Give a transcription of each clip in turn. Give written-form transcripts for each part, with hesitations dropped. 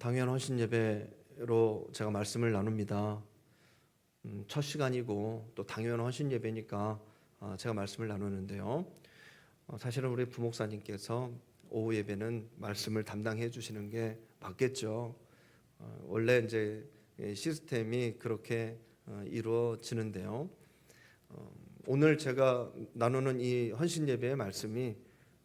당연 헌신 예배로 제가 말씀을 나눕니다. 첫 시간이고 또 당연 헌신 예배니까 제가 말씀을 나누는데요. 사실은 우리 부목사님께서 오후 예배는 말씀을 담당해 주시는 게 맞겠죠. 원래 이제 시스템이 그렇게 이루어지는데요. 오늘 제가 나누는 이 헌신 예배의 말씀이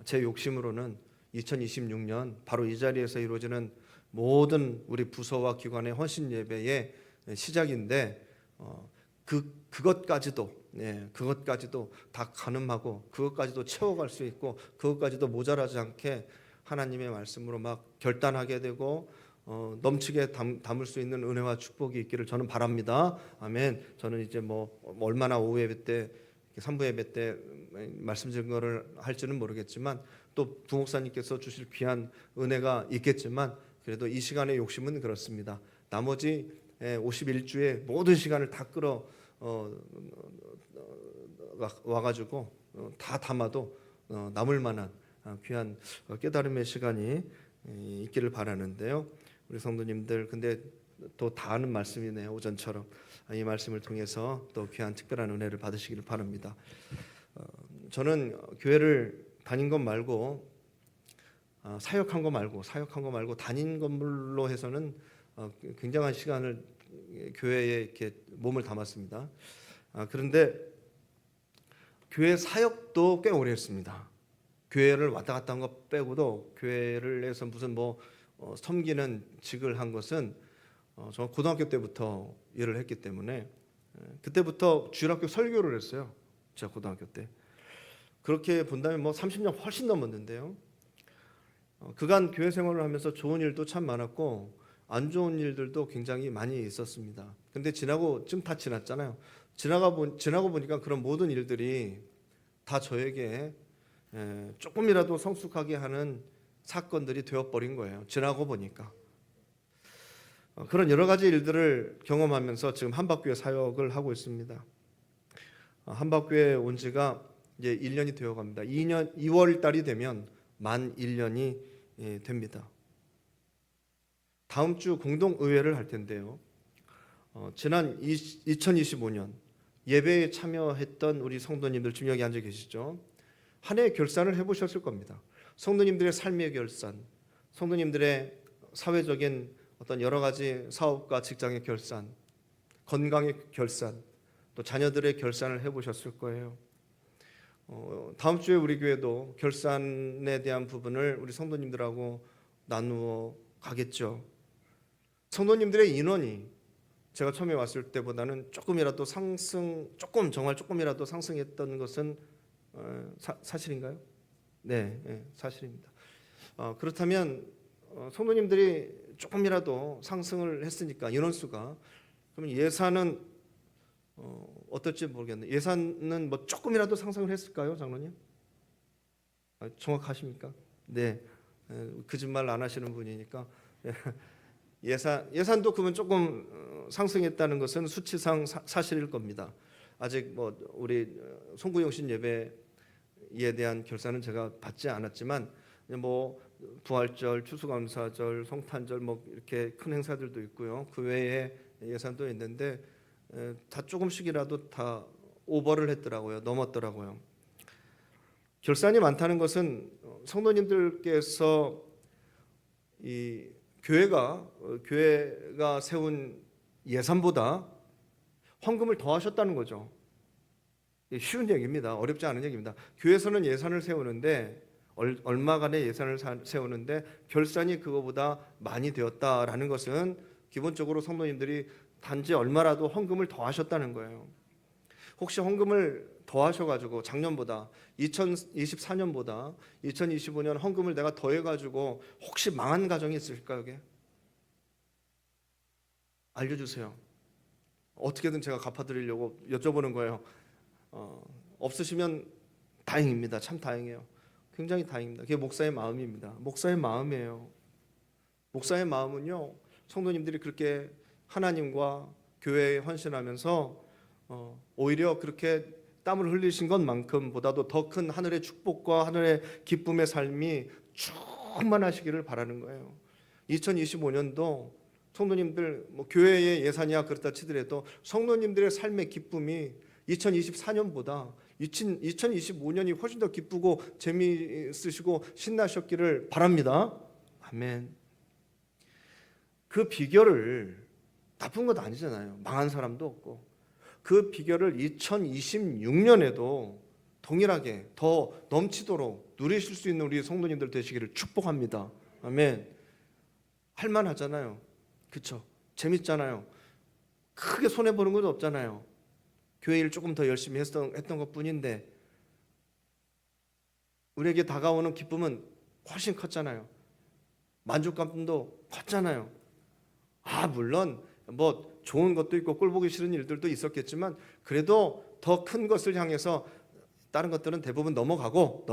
제 욕심으로는 2026년 바로 이 자리에서 이루어지는 모든 우리 부서와 기관의 헌신 예배의 시작인데 그것까지도 다 가늠하고 그것까지도 채워갈 수 있고 그것까지도 모자라지 않게 하나님의 말씀으로 막 결단하게 되고 넘치게 담을 수 있는 은혜와 축복이 있기를 저는 바랍니다. 아멘. 저는 이제 얼마나 오후 예배 때 3부 예배 때 말씀 증거를 할지는 모르겠지만 또 부목사님께서 주실 귀한 은혜가 있겠지만 그래도 이 시간의 욕심은 그렇습니다. 나머지 51주의 모든 시간을 다 끌어 와가지고 다 담아도 남을 만한 귀한 깨달음의 시간이 있기를 바라는데요. 우리 성도님들 근데 또 다 아는 말씀이네요. 오전처럼 이 말씀을 통해서 또 귀한 특별한 은혜를 받으시기를 바랍니다. 저는 교회를 다닌 것 말고 사역한 거 말고 다닌 건물로 해서는 굉장한 시간을 교회에 이렇게 몸을 담았습니다. 그런데 교회 사역도 꽤 오래 했습니다. 교회를 왔다 갔다 한 것 빼고도 교회를 해서 무슨 섬기는 직을 한 것은 저 고등학교 때부터 일을 했기 때문에 그때부터 주일학교 설교를 했어요. 제가 고등학교 때. 그렇게 본다면 30년 훨씬 넘었는데요. 그간 교회 생활을 하면서 좋은 일도 참 많았고 안 좋은 일들도 굉장히 많이 있었습니다. 근데 지금 다 지났잖아요. 지나고 보니까 그런 모든 일들이 다 저에게 조금이라도 성숙하게 하는 사건들이 되어버린 거예요. 지나고 보니까. 그런 여러 가지 일들을 경험하면서 지금 한박교회 사역을 하고 있습니다. 한박교회에 온 지가 이제 1년이 되어 갑니다. 2월 달이 되면 만 1년이 됩니다. 다음 주 공동의회를 할 텐데요. 지난 2025년 예배에 참여했던 우리 성도님들 지금 여기 앉아 계시죠? 한 해 결산을 해보셨을 겁니다. 성도님들의 삶의 결산, 성도님들의 사회적인 어떤 여러 가지 사업과 직장의 결산, 건강의 결산, 또 자녀들의 결산을 해보셨을 거예요. 다음 주에 우리 교회도 결산에 대한 부분을 우리 성도님들하고 나누어 가겠죠. 성도님들의 인원이 제가 처음에 왔을 때보다는 정말 조금이라도 상승했던 것은 사실인가요? 네, 사실입니다. 그렇다면 성도님들이 조금이라도 상승을 했으니까 인원수가 그러면 예산은 어떨지 모르겠네요. 예산은 조금이라도 상승을 했을까요, 장로님? 정확하십니까? 네, 거짓말 안 하시는 분이니까 예산도 그러면 조금 상승했다는 것은 수치상 사실일 겁니다. 아직 우리 송구영신 예배에 대한 결산은 제가 받지 않았지만 부활절, 추수감사절, 성탄절 이렇게 큰 행사들도 있고요. 그 외에 예산도 있는데 다 조금씩이라도 다 오버를 했더라고요. 넘었더라고요. 결산이 많다는 것은 성도님들께서 이 교회가 세운 예산보다 헌금을 더 하셨다는 거죠. 쉬운 얘기입니다. 어렵지 않은 얘기입니다. 교회에서는 예산을 세우는데 얼마간의 예산을 세우는데 결산이 그거보다 많이 되었다라는 것은 기본적으로 성도님들이 단지 얼마라도 헌금을 더 하셨다는 거예요. 혹시 헌금을 더 하셔가지고 작년보다 2024년보다 2025년 헌금을 내가 더 해가지고 혹시 망한 가정이 있을까요? 이게? 알려주세요. 어떻게든 제가 갚아드리려고 여쭤보는 거예요. 없으시면 다행입니다. 참 다행이에요. 굉장히 다행입니다. 그게 목사의 마음입니다. 목사의 마음이에요. 목사의 마음은요, 성도님들이 그렇게 하나님과 교회에 헌신하면서 오히려 그렇게 땀을 흘리신 것만큼보다도 더 큰 하늘의 축복과 하늘의 기쁨의 삶이 충만하시기를 바라는 거예요. 2025년도 성도님들 뭐 교회의 예산이야 그렇다 치더라도 성도님들의 삶의 기쁨이 2024년보다 2025년이 훨씬 더 기쁘고 재미있으시고 신나셨기를 바랍니다. 아멘. 그 비결을, 나쁜 것 아니잖아요. 망한 사람도 없고. 그 비결을 2026년에도 동일하게 더 넘치도록 누리실 수 있는 우리 성도님들 되시기를 축복합니다. 아멘. 할만하잖아요. 그렇죠? 재밌잖아요. 크게 손해보는 것도 없잖아요. 교회 일 조금 더 열심히 했던 것뿐인데 우리에게 다가오는 기쁨은 훨씬 컸잖아요. 만족감도 컸잖아요. 물론 뭐 좋은 것도 있고 꼴보기 싫은 일들도 있었겠지만 그래도 더 큰 것을 향해서 다른 것들은 대부분 넘어가고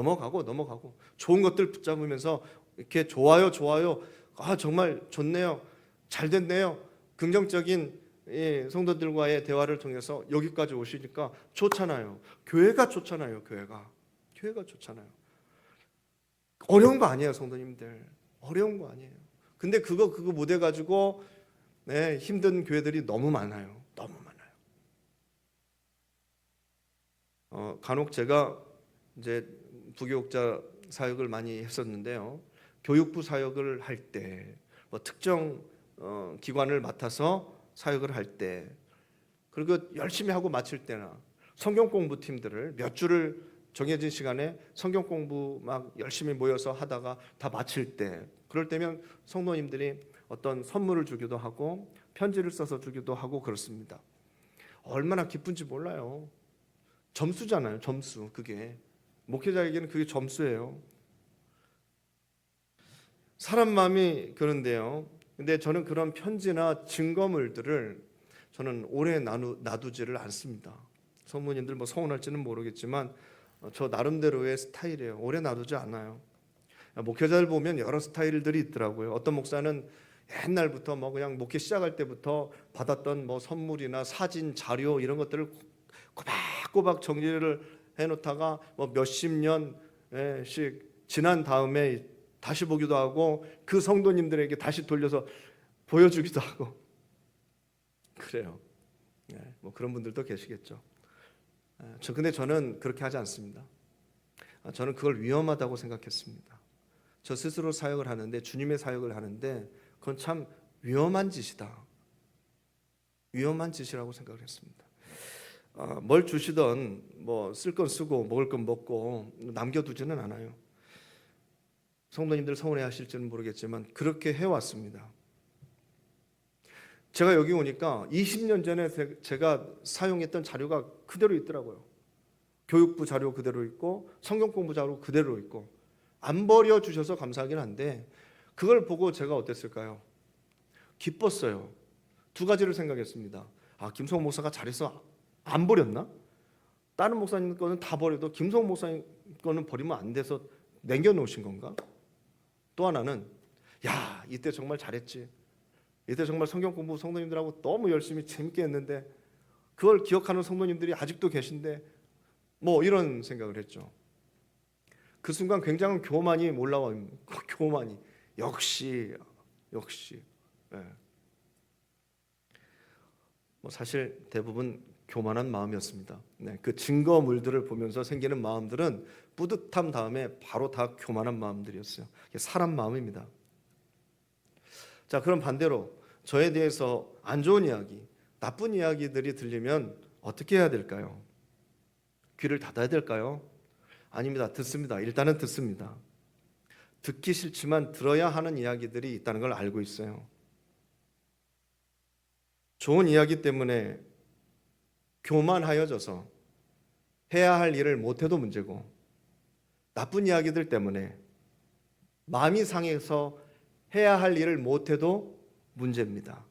좋은 것들 붙잡으면서 이렇게 좋아요 정말 좋네요, 잘 됐네요, 긍정적인 성도들과의 대화를 통해서 여기까지 오시니까 좋잖아요. 교회가 좋잖아요. 교회가 좋잖아요. 어려운 거 아니에요, 성도님들. 어려운 거 아니에요. 근데 그거 못 해가지고 힘든 교회들이 너무 많아요. 너무 많아요. 간혹 제가 이제 부교육자 사역을 많이 했었는데요. 교육부 사역을 할 때, 뭐 특정 기관을 맡아서 사역을 할 때, 그리고 열심히 하고 마칠 때나 성경 공부 팀들을 몇 주를 정해진 시간에 성경 공부 막 열심히 모여서 하다가 다 마칠 때, 그럴 때면 성도님들이 어떤 선물을 주기도 하고 편지를 써서 주기도 하고 그렇습니다. 얼마나 기쁜지 몰라요. 점수잖아요. 점수. 그게 목회자에게는 그게 점수예요. 사람 마음이 그런데요. 근데 저는 그런 편지나 증거물들을 저는 오래 놔두지를 않습니다. 성모님들 뭐 서운할지는 모르겠지만 저 나름대로의 스타일이에요. 오래 놔두지 않아요. 목회자를 보면 여러 스타일들이 있더라고요. 어떤 목사는 옛날부터 뭐 그냥 목회 시작할 때부터 받았던 뭐 선물이나 사진, 자료 이런 것들을 꼬박꼬박 정리를 해놓다가 뭐 몇십 년씩 지난 다음에 다시 보기도 하고 그 성도님들에게 다시 돌려서 보여주기도 하고 그래요. 뭐 그런 분들도 계시겠죠. 근데 저는 그렇게 하지 않습니다. 저는 그걸 위험하다고 생각했습니다. 저 스스로 사역을 하는데, 주님의 사역을 하는데 그건 참 위험한 짓이다. 위험한 짓이라고 생각을 했습니다. 뭘 주시던 뭐 쓸 건 쓰고 먹을 건 먹고 남겨두지는 않아요. 성도님들 서운해하실지는 모르겠지만 그렇게 해왔습니다. 제가 여기 오니까 20년 전에 제가 사용했던 자료가 그대로 있더라고요. 교육부 자료 그대로 있고 성경 공부 자료 그대로 있고 안 버려주셔서 감사하긴 한데 그걸 보고 제가 어땠을까요? 기뻤어요. 두 가지를 생각했습니다. 김성호 목사가 잘해서 안 버렸나? 다른 목사님 거는 다 버려도 김성호 목사님 거는 버리면 안 돼서 남겨놓으신 건가? 또 하나는 이때 정말 잘했지. 이때 정말 성경 공부 성도님들하고 너무 열심히 재밌게 했는데 그걸 기억하는 성도님들이 아직도 계신데 뭐 이런 생각을 했죠. 그 순간 굉장한 교만이 올라와요. 교만이 역시 뭐 사실 대부분 교만한 마음이었습니다. 그 증거물들을 보면서 생기는 마음들은 뿌듯함 다음에 바로 다 교만한 마음들이었어요. 이게 사람 마음입니다. 자, 그럼 반대로 저에 대해서 안 좋은 이야기, 나쁜 이야기들이 들리면 어떻게 해야 될까요? 귀를 닫아야 될까요? 아닙니다. 듣습니다. 일단은 듣습니다. 듣기 싫지만 들어야 하는 이야기들이 있다는 걸 알고 있어요. 좋은 이야기 때문에 교만하여져서 해야 할 일을 못해도 문제고, 나쁜 이야기들 때문에 마음이 상해서 해야 할 일을 못해도 문제입니다.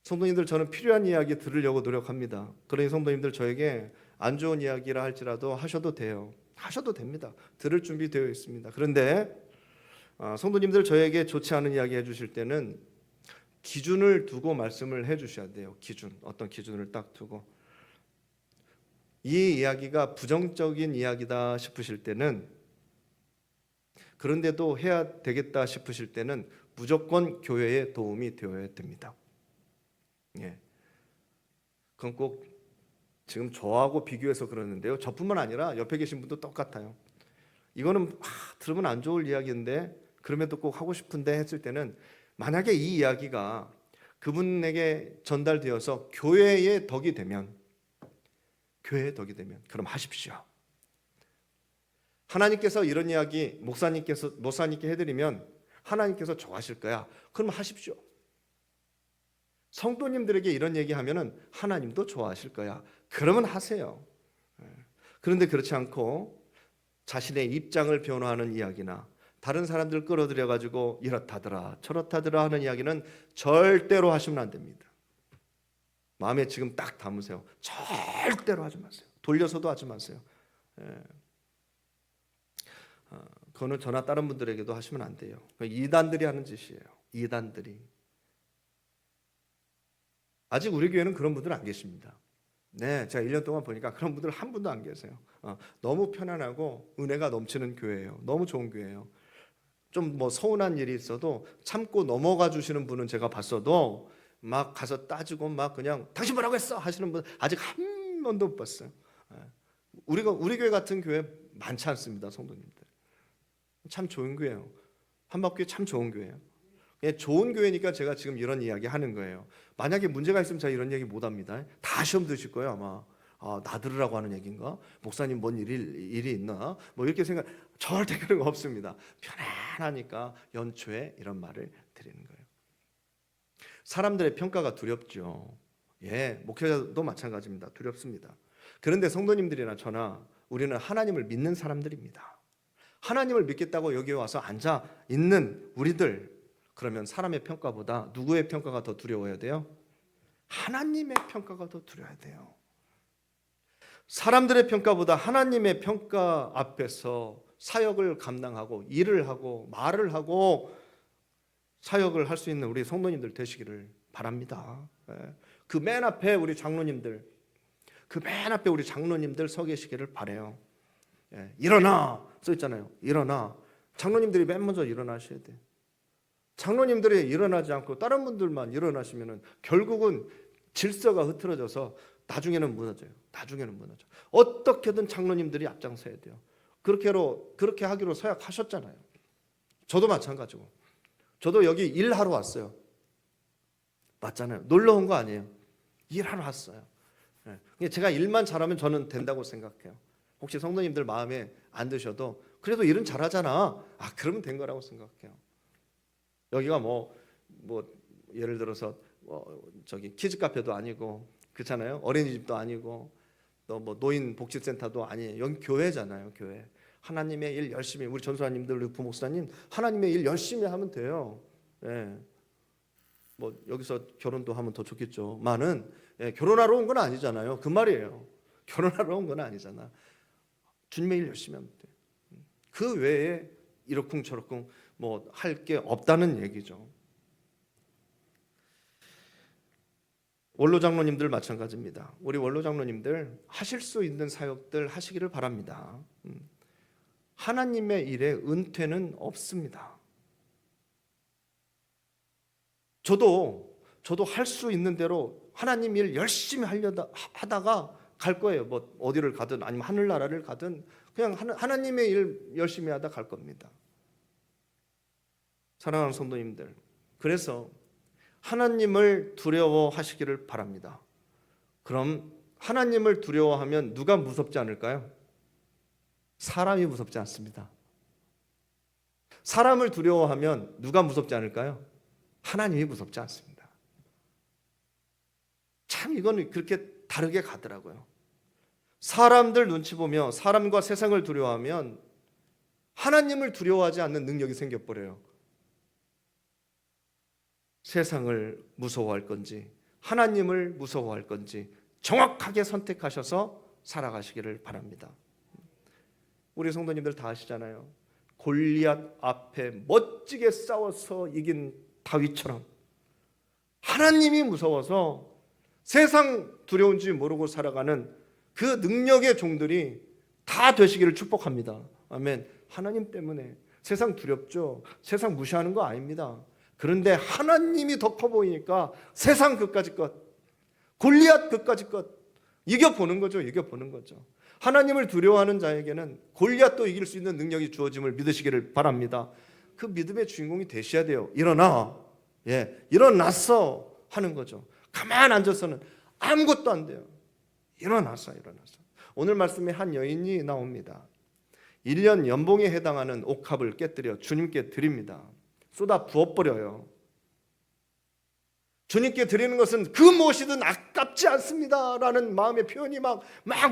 성도님들, 저는 필요한 이야기 들으려고 노력합니다. 그러니 성도님들, 저에게 안 좋은 이야기라 할지라도 하셔도 돼요. 하셔도 됩니다. 들을 준비 되어 있습니다. 그런데 성도님들, 저에게 좋지 않은 이야기 해주실 때는 기준을 두고 말씀을 해주셔야 돼요. 기준, 어떤 기준을 딱 두고, 이 이야기가 부정적인 이야기다 싶으실 때는 그런데도 해야 되겠다 싶으실 때는 무조건 교회의 도움이 되어야 됩니다. 예. 그건 꼭 지금 저하고 비교해서 그러는데요. 저뿐만 아니라 옆에 계신 분도 똑같아요. 이거는 들으면 안 좋을 이야기인데 그럼에도 꼭 하고 싶은데 했을 때는, 만약에 이 이야기가 그분에게 전달되어서 교회의 덕이 되면 그럼 하십시오. 하나님께서 이런 이야기 목사님께 해드리면 하나님께서 좋아하실 거야. 그럼 하십시오. 성도님들에게 이런 얘기하면은 하나님도 좋아하실 거야. 그러면 하세요. 그런데 그렇지 않고 자신의 입장을 변호하는 이야기나 다른 사람들 끌어들여 가지고 이렇다더라 저렇다더라 하는 이야기는 절대로 하시면 안 됩니다. 마음에 지금 딱 담으세요. 절대로 하지 마세요. 돌려서도 하지 마세요. 그거는 저나 다른 분들에게도 하시면 안 돼요. 이단들이 하는 짓이에요. 이단들이. 아직 우리 교회는 그런 분들 안 계십니다. 네, 제가 1년 동안 보니까 그런 분들 한 분도 안 계세요. 너무 편안하고 은혜가 넘치는 교회예요. 너무 좋은 교회예요. 좀 뭐 서운한 일이 있어도 참고 넘어가 주시는 분은 제가 봤어도 막 가서 따지고 막 그냥 당신 뭐라고 했어 하시는 분 아직 한 번도 못 봤어요. 우리 교회 같은 교회 많지 않습니다, 성도님들. 참 좋은 교회예요. 한박교회 참 좋은 교회예요. 좋은 교회니까 제가 지금 이런 이야기 하는 거예요. 만약에 문제가 있으면 제가 이런 얘기 못 합니다. 다 시험 드실 거예요, 아마. 나 들으라고 하는 얘기인가? 목사님 뭔 일이 있나? 뭐 이렇게 생각, 절대 그런 거 없습니다. 편안하니까 연초에 이런 말을 드리는 거예요. 사람들의 평가가 두렵죠. 목회자도 마찬가지입니다. 두렵습니다. 그런데 성도님들이나 저나 우리는 하나님을 믿는 사람들입니다. 하나님을 믿겠다고 여기 와서 앉아 있는 우리들, 그러면 사람의 평가보다 누구의 평가가 더 두려워야 돼요? 하나님의 평가가 더 두려워야 돼요. 사람들의 평가보다 하나님의 평가 앞에서 사역을 감당하고 일을 하고 말을 하고 사역을 할 수 있는 우리 성도님들 되시기를 바랍니다. 그 맨 앞에 우리 장로님들, 서 계시기를 바라요. 일어나 써 있잖아요. 일어나. 장로님들이 맨 먼저 일어나셔야 돼. 장로님들이 일어나지 않고 다른 분들만 일어나시면은 결국은 질서가 흐트러져서 나중에는 무너져요. 어떻게든 장로님들이 앞장서야 돼요. 그렇게 하기로 서약하셨잖아요. 저도 마찬가지고. 저도 여기 일하러 왔어요. 맞잖아요. 놀러 온 거 아니에요. 일하러 왔어요. 제가 일만 잘하면 저는 된다고 생각해요. 혹시 성도님들 마음에 안 드셔도 그래도 일은 잘하잖아. 그러면 된 거라고 생각해요. 여기가 뭐 예를 들어서 저기 키즈 카페도 아니고 그렇잖아요. 어린이집도 아니고 또 뭐 노인 복지센터도 아니에요. 여기 교회잖아요. 교회. 하나님의 일 열심히, 우리 전수아님들, 우리 부목사님 하나님의 일 열심히 하면 돼요. 뭐 여기서 결혼도 하면 더 좋겠죠.만은 결혼하러 온 건 아니잖아요. 그 말이에요. 결혼하러 온 건 아니잖아. 주님의 일 열심히 하면 돼. 그 외에 이러쿵저러쿵 뭐 할 게 없다는 얘기죠. 원로 장로님들 마찬가지입니다. 우리 원로 장로님들 하실 수 있는 사역들 하시기를 바랍니다. 하나님의 일에 은퇴는 없습니다. 저도 할 수 있는 대로 하나님 일 열심히 하다가 갈 거예요. 뭐 어디를 가든 아니면 하늘나라를 가든 그냥 하나님의 일 열심히 하다 갈 겁니다. 사랑하는 성도님들, 그래서 하나님을 두려워하시기를 바랍니다. 그럼 하나님을 두려워하면 누가 무섭지 않을까요? 사람이 무섭지 않습니다. 사람을 두려워하면 누가 무섭지 않을까요? 하나님이 무섭지 않습니다. 참 이건 그렇게 다르게 가더라고요. 사람들 눈치 보며 사람과 세상을 두려워하면 하나님을 두려워하지 않는 능력이 생겨버려요. 세상을 무서워할 건지 하나님을 무서워할 건지 정확하게 선택하셔서 살아가시기를 바랍니다. 우리 성도님들 다 아시잖아요. 골리앗 앞에 멋지게 싸워서 이긴 다윗처럼 하나님이 무서워서 세상 두려운지 모르고 살아가는 그 능력의 종들이 다 되시기를 축복합니다. 아멘. 하나님 때문에 세상 두렵죠. 세상 무시하는 거 아닙니다. 그런데 하나님이 더 커 보이니까 세상 그까짓 것, 골리앗 그까짓 것 이겨보는 거죠. 이겨보는 거죠. 하나님을 두려워하는 자에게는 골리앗도 이길 수 있는 능력이 주어짐을 믿으시기를 바랍니다. 그 믿음의 주인공이 되셔야 돼요. 일어나, 일어났어 하는 거죠. 가만 앉아서는 아무것도 안 돼요. 일어났어. 오늘 말씀에 한 여인이 나옵니다. 1년 연봉에 해당하는 옥합을 깨뜨려 주님께 드립니다. 쏟아 부어버려요. 주님께 드리는 것은 그 무엇이든 아깝지 않습니다 라는 마음의 표현이 막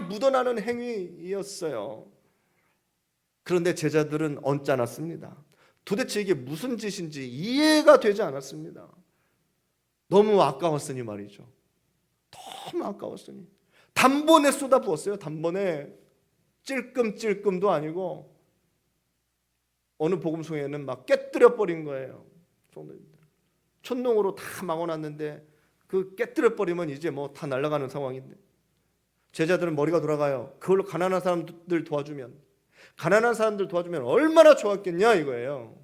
묻어나는 행위였어요. 그런데 제자들은 언짢았습니다. 도대체 이게 무슨 짓인지 이해가 되지 않았습니다. 너무 아까웠으니 말이죠. 너무 아까웠으니 단번에 쏟아 부었어요. 단번에. 찔끔찔끔도 아니고 어느 복음송에는 막 깨뜨려 버린 거예요. 촛농으로 다 막아놨는데 그 깨뜨려 버리면 이제 뭐 다 날아가는 상황인데 제자들은 머리가 돌아가요. 그걸로 가난한 사람들 도와주면 얼마나 좋았겠냐 이거예요.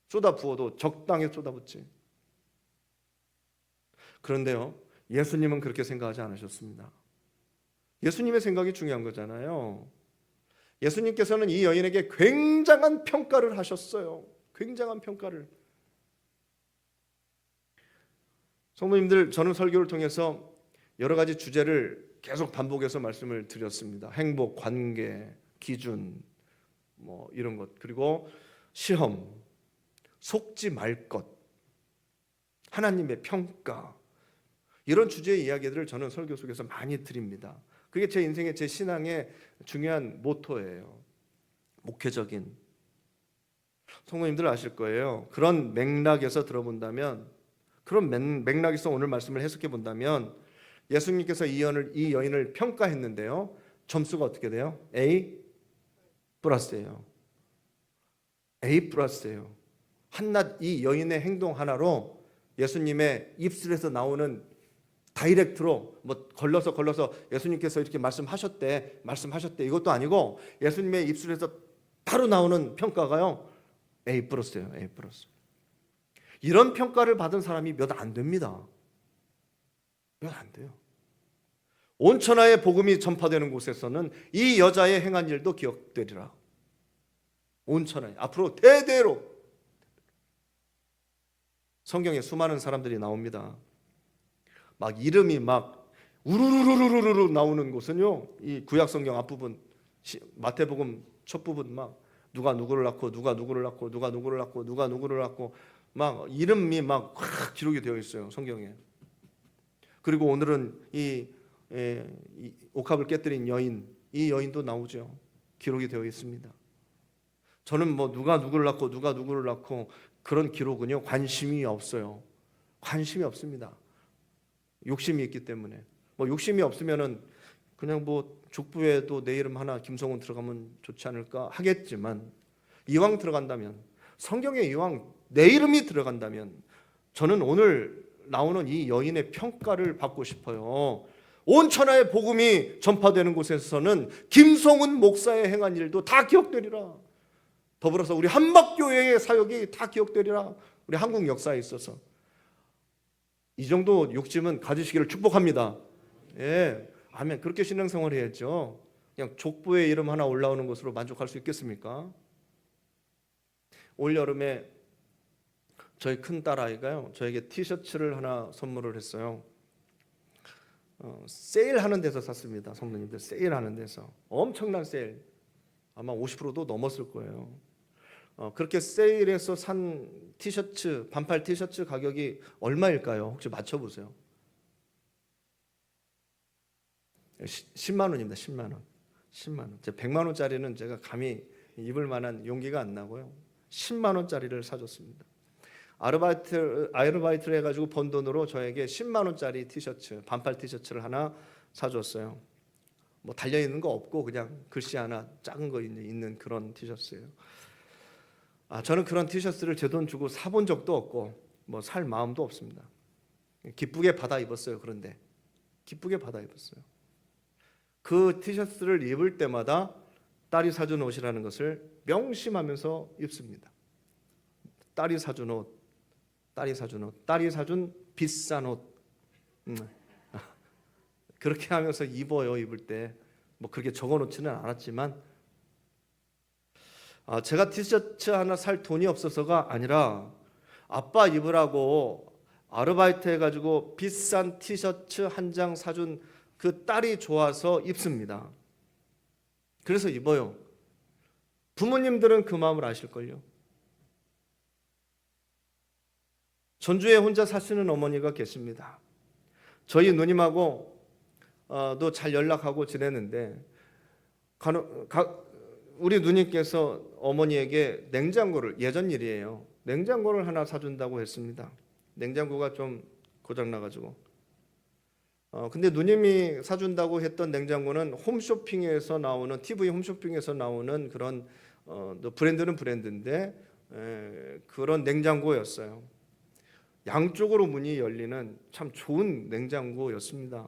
쏟아 부어도 적당히 쏟아붓지. 그런데요, 예수님은 그렇게 생각하지 않으셨습니다. 예수님의 생각이 중요한 거잖아요. 예수님께서는 이 여인에게 굉장한 평가를 하셨어요. 굉장한 평가를. 성도님들, 저는 설교를 통해서 여러 가지 주제를 계속 반복해서 말씀을 드렸습니다. 행복, 관계, 기준, 뭐 이런 것, 그리고 시험, 속지 말 것, 하나님의 평가, 이런 주제의 이야기들을 저는 설교 속에서 많이 드립니다. 그게 제 인생의, 제 신앙의 중요한 모토예요. 목회적인. 성도님들 아실 거예요. 그런 맥락에서 들어본다면, 그런 맥락에서 오늘 말씀을 해석해 본다면 예수님께서 이 여인을 평가했는데요, 점수가 어떻게 돼요? A 플러스예요. A 플러스예요. 한낱 이 여인의 행동 하나로 예수님의 입술에서 나오는 다이렉트로 뭐 걸러서 예수님께서 이렇게 말씀하셨대 이것도 아니고 예수님의 입술에서 바로 나오는 평가가요, A 플러스예요. A 플러스. 이런 평가를 받은 사람이 몇 안 됩니다. 몇 안 돼요. 온 천하의 복음이 전파되는 곳에서는 이 여자의 행한 일도 기억되리라. 온 천하에 앞으로 대대로 성경에 수많은 사람들이 나옵니다. 막 이름이 막 우르르르르르 나오는 곳은요, 이 구약 성경 앞부분, 마태복음 첫 부분 막 누가 누구를 낳고 막 이름이 막 기록이 되어 있어요, 성경에. 그리고 오늘은 이 옥합을 깨뜨린 여인, 이 여인도 나오죠. 기록이 되어 있습니다. 저는 뭐 누가 누구를 낳고 그런 기록은요, 관심이 없어요. 관심이 없습니다. 욕심이 있기 때문에. 뭐 욕심이 없으면은 그냥 뭐 족부에도 내 이름 하나 김성훈 들어가면 좋지 않을까 하겠지만, 이왕 들어간다면, 성경에 이왕 내 이름이 들어간다면 저는 오늘 나오는 이 여인의 평가를 받고 싶어요. 온 천하의 복음이 전파되는 곳에서는 김성훈 목사의 행한 일도 다 기억되리라. 더불어서 우리 한박교회의 사역이 다 기억되리라. 우리 한국 역사에 있어서 이 정도 욕심은 가지시기를 축복합니다. 예, 아멘. 그렇게 신앙생활 해야죠. 그냥 족보의 이름 하나 올라오는 것으로 만족할 수 있겠습니까? 올 여름에 저희 큰 딸아이가요, 저에게 티셔츠를 하나 선물을 했어요. 세일하는 데서 샀습니다. 성도님들, 세일하는 데서 엄청난 세일, 아마 50%도 넘었을 거예요. 그렇게 세일해서 산 티셔츠, 반팔 티셔츠 가격이 얼마일까요? 혹시 맞춰보세요. 10만 원입니다. 10만 원. 10만 원. 100만 원짜리는 제가 감히 입을 만한 용기가 안 나고요. 10만 원짜리를 사줬습니다. 아르바이트를 해가지고 번 돈으로 저에게 10만 원짜리 티셔츠, 반팔 티셔츠를 하나 사줬어요. 뭐 달려 있는 거 없고 그냥 글씨 하나 작은 거 있는 그런 티셔츠예요. 저는 그런 티셔츠를 제 돈 주고 사본 적도 없고 뭐 살 마음도 없습니다. 기쁘게 받아 입었어요. 그런데 기쁘게 받아 입었어요. 그 티셔츠를 입을 때마다 딸이 사준 옷이라는 것을 명심하면서 입습니다. 딸이 사준 옷, 딸이 사준 옷, 딸이 사준 비싼 옷. 그렇게 하면서 입어요. 입을 때 뭐 그렇게 적어놓지는 않았지만 제가 티셔츠 하나 살 돈이 없어서가 아니라 아빠 입으라고 아르바이트 해가지고 비싼 티셔츠 한 장 사준 그 딸이 좋아서 입습니다. 그래서 입어요. 부모님들은 그 마음을 아실걸요. 전주에 혼자 사시는 어머니가 계십니다. 저희 누님하고 도 잘 연락하고 지내는데 우리 누님께서 어머니에게 냉장고를, 예전 일이에요, 냉장고를 하나 사준다고 했습니다. 냉장고가 좀 고장나가지고 근데 누님이 사준다고 했던 냉장고는 홈쇼핑에서 나오는, TV 홈쇼핑에서 나오는 그런 브랜드는 브랜드인데 그런 냉장고였어요. 양쪽으로 문이 열리는 참 좋은 냉장고였습니다.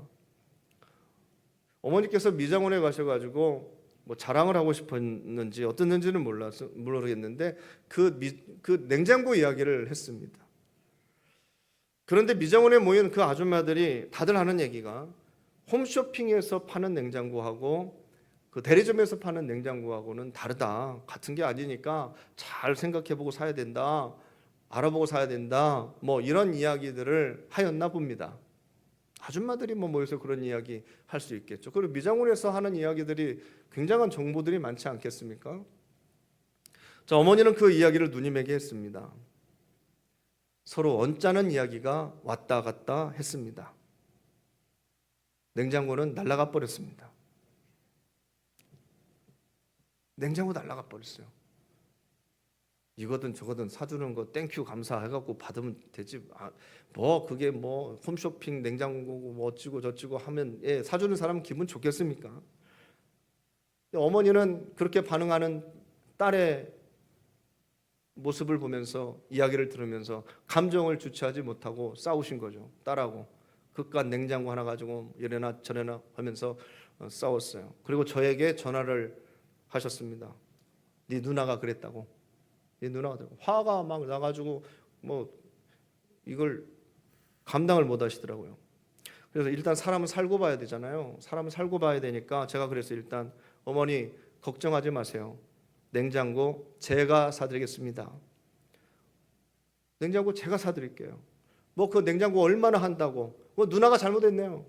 어머니께서 미장원에 가셔가지고 뭐 자랑을 하고 싶었는지 어땠는지는 모르겠는데 그 냉장고 이야기를 했습니다. 그런데 미장원에 모인 그 아줌마들이 다들 하는 얘기가 홈쇼핑에서 파는 냉장고하고 그 대리점에서 파는 냉장고하고는 다르다. 같은 게 아니니까 잘 생각해보고 사야 된다. 알아보고 사야 된다. 뭐 이런 이야기들을 하였나 봅니다. 아줌마들이 뭐 모여서 그런 이야기 할 수 있겠죠. 그리고 미장원에서 하는 이야기들이 굉장한 정보들이 많지 않겠습니까? 자, 어머니는 그 이야기를 누님에게 했습니다. 서로 언짢은 이야기가 왔다 갔다 했습니다. 냉장고는 날아가 버렸습니다. 냉장고 날아가 버렸어요. 이거든 저거든 사주는 거 땡큐 감사해갖고 받으면 되지. 뭐 그게 뭐 홈쇼핑 냉장고고 뭐 어찌고 저찌고 하면 사주는 사람은 기분 좋겠습니까? 어머니는 그렇게 반응하는 딸의 모습을 보면서, 이야기를 들으면서 감정을 주체하지 못하고 싸우신 거죠. 딸하고 그깟 냉장고 하나 가지고 이래나 저래나 하면서 싸웠어요. 그리고 저에게 전화를 하셨습니다. 네 누나가 그랬다고. 네 누나가 화가 막 나가지고 뭐 이걸 감당을 못 하시더라고요. 그래서 일단 사람은 살고 봐야 되잖아요. 사람은 살고 봐야 되니까 제가 그래서 일단 어머니 걱정하지 마세요. 냉장고 제가 사드리겠습니다. 냉장고 제가 사드릴게요. 뭐 그 냉장고 얼마나 한다고. 뭐 누나가 잘못했네요.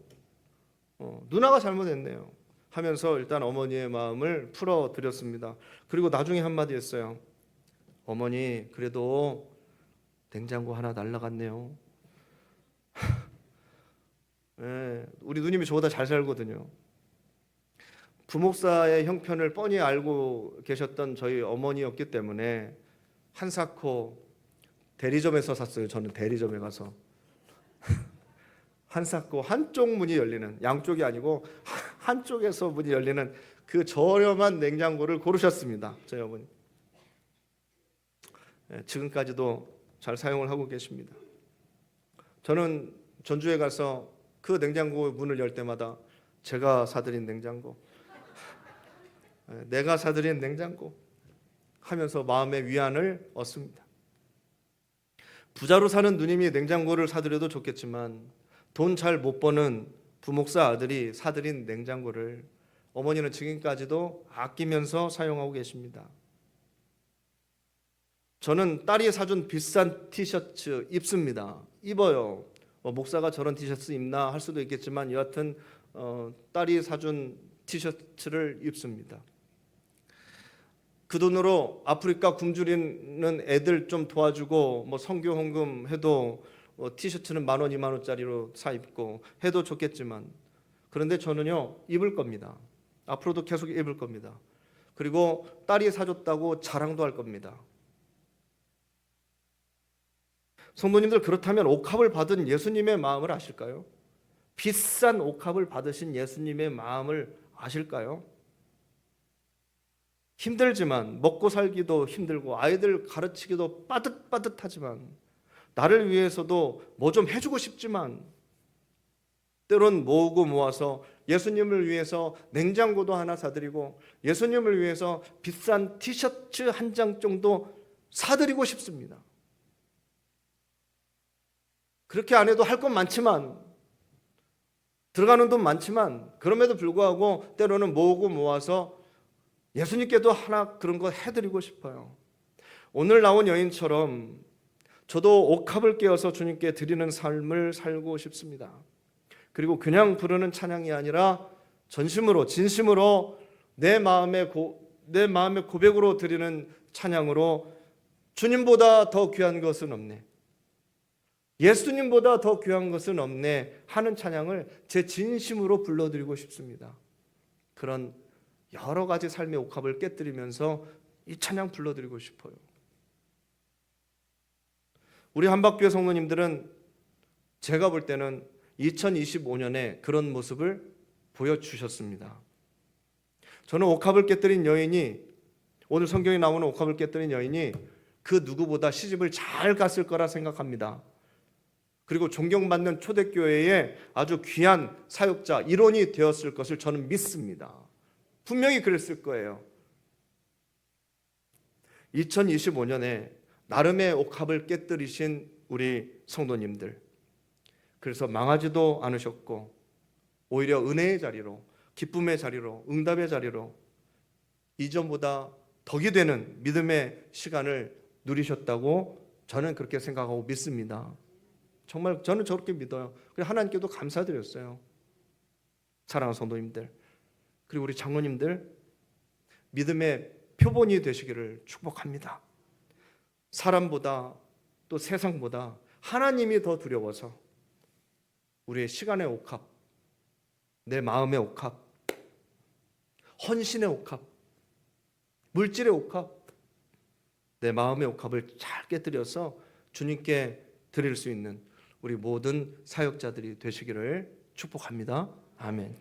누나가 잘못했네요. 하면서 일단 어머니의 마음을 풀어드렸습니다. 그리고 나중에 한마디 했어요. 어머니 그래도 냉장고 하나 날라갔네요. 네, 우리 누님이 저보다 잘 살거든요. 부목사의 형편을 뻔히 알고 계셨던 저희 어머니였기 때문에 한사코 대리점에서 샀어요. 저는 대리점에 가서 한사코 한쪽 문이 열리는, 양쪽이 아니고 한쪽에서 문이 열리는 그 저렴한 냉장고를 고르셨습니다. 저희 어머니. 지금까지도 잘 사용을 하고 계십니다. 저는 전주에 가서 그 냉장고 문을 열 때마다 제가 사드린 냉장고, 내가 사드린 냉장고 하면서 마음의 위안을 얻습니다. 부자로 사는 누님이 냉장고를 사드려도 좋겠지만 돈 잘 못 버는 부목사 아들이 사드린 냉장고를 어머니는 지금까지도 아끼면서 사용하고 계십니다. 저는 딸이 사준 비싼 티셔츠 입습니다. 입어요. 목사가 저런 티셔츠 입나 할 수도 있겠지만 여하튼 딸이 사준 티셔츠를 입습니다. 그 돈으로 아프리카 굶주리는 애들 좀 도와주고 뭐 선교 헌금 해도 티셔츠는 10,000원, 20,000원짜리로 사 입고 해도 좋겠지만, 그런데 저는요 입을 겁니다. 앞으로도 계속 입을 겁니다. 그리고 딸이 사줬다고 자랑도 할 겁니다. 성도님들, 그렇다면 옥합을 받은 예수님의 마음을 아실까요? 비싼 옥합을 받으신 예수님의 마음을 아실까요? 힘들지만, 먹고 살기도 힘들고 아이들 가르치기도 빠듯빠듯하지만, 나를 위해서도 뭐 좀 해주고 싶지만, 때론 모으고 모아서 예수님을 위해서 냉장고도 하나 사드리고 예수님을 위해서 비싼 티셔츠 한 장 정도 사드리고 싶습니다. 그렇게 안 해도 할 건 많지만, 들어가는 돈 많지만, 그럼에도 불구하고 때로는 모으고 모아서 예수님께도 하나 그런 거 해드리고 싶어요. 오늘 나온 여인처럼 저도 옥합을 깨어서 주님께 드리는 삶을 살고 싶습니다. 그리고 그냥 부르는 찬양이 아니라 전심으로 진심으로 내 마음의 고백으로 드리는 찬양으로 주님보다 더 귀한 것은 없네, 예수님보다 더 귀한 것은 없네 하는 찬양을 제 진심으로 불러드리고 싶습니다. 그런 여러 가지 삶의 옥합을 깨뜨리면서 이 찬양 불러드리고 싶어요. 우리 한박교회 성도님들은 제가 볼 때는 2025년에 그런 모습을 보여주셨습니다. 저는 옥합을 깨뜨린 여인이, 오늘 성경에 나오는 옥합을 깨뜨린 여인이 그 누구보다 시집을 잘 갔을 거라 생각합니다. 그리고 존경받는 초대교회의 아주 귀한 사역자, 일원이 되었을 것을 저는 믿습니다. 분명히 그랬을 거예요. 2025년에 나름의 옥합을 깨뜨리신 우리 성도님들, 그래서 망하지도 않으셨고 오히려 은혜의 자리로, 기쁨의 자리로, 응답의 자리로 이전보다 덕이 되는 믿음의 시간을 누리셨다고 저는 그렇게 생각하고 믿습니다. 정말 저는 저렇게 믿어요. 그래서 하나님께도 감사드렸어요. 사랑하는 성도님들, 그리고 우리 장로님들, 믿음의 표본이 되시기를 축복합니다. 사람보다 또 세상보다 하나님이 더 두려워서 우리의 시간의 옥합, 내 마음의 옥합, 헌신의 옥합, 물질의 옥합, 내 마음의 옥합을 잘 깨뜨려서 주님께 드릴 수 있는 우리 모든 사역자들이 되시기를 축복합니다. 아멘.